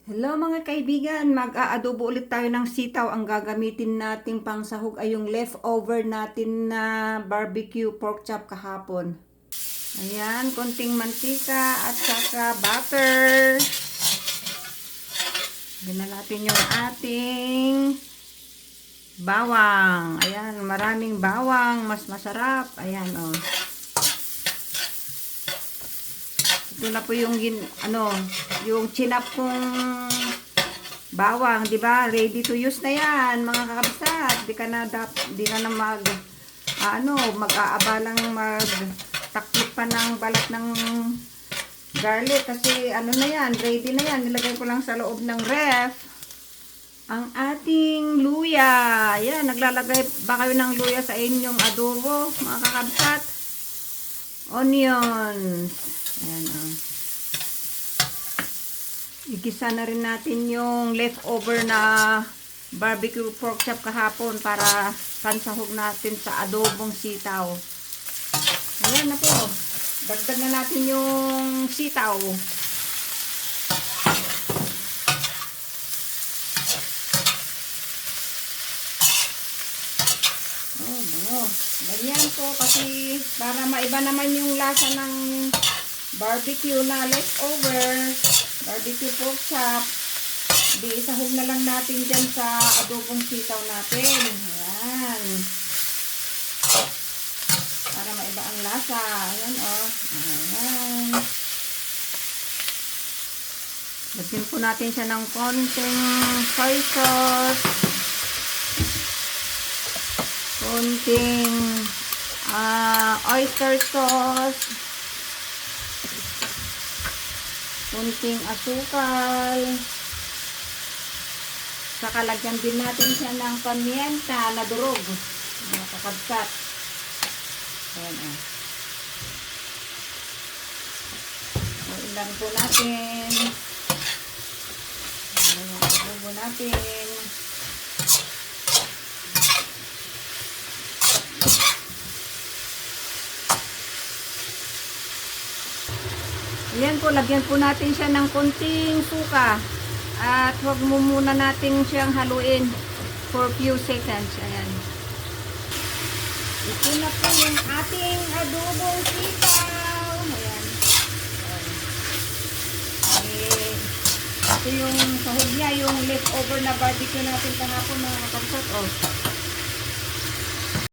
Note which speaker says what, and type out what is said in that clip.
Speaker 1: Hello mga kaibigan, mag-aadobo ulit tayo ng sitaw. Ang gagamitin nating pangsahog ay yung leftover natin na barbecue pork chop kahapon. Ayan, konting mantika at saka butter. Gana natin yung ating bawang. Ayan, maraming bawang, mas masarap. Ayan, oh. Ito na po yung yung chinap kong bawang, 'di ba? Ready to use na 'yan, mga kakabsat. Di ka na mag-aabalang magtakip pa ng balat ng garlic kasi na 'yan, ready na 'yan. Nilagay ko lang sa loob ng ref ang ating luya. Ayan, naglalagay ba kayo ng luya sa inyong adobo, mga kakabsat? Onions. Ayan, oh. Igisa na rin natin yung leftover na barbecue pork chop kahapon para pansahog natin sa adobong sitaw. Ayan na po. Dagdag na natin yung sitaw. Ganyan po kasi para maiba naman yung lasa ng barbecue na leftover, barbecue pork chop. Di isahog na lang natin dyan sa adobong sitaw natin. Ayan. Para maiba ang lasa. Ayan, oh. Ayan. Lagyan po natin siya ng konting soy sauce. Konting oyster sauce. Konting asukal. Saka lagyan din natin siya ng pamienta na durog. Mga kakabsat. Ayan, oh. Ilan po natin. Ayan po natin. Ayan po, lagyan po natin siya ng konting suka. At huwag mo muna natin siyang haluin for few seconds. Ayan. Ito na po yung ating adobong sitaw. Ayan. Ito yung sahog niya, yung leftover na barbecue natin kahapon, mga kapsat. Oh.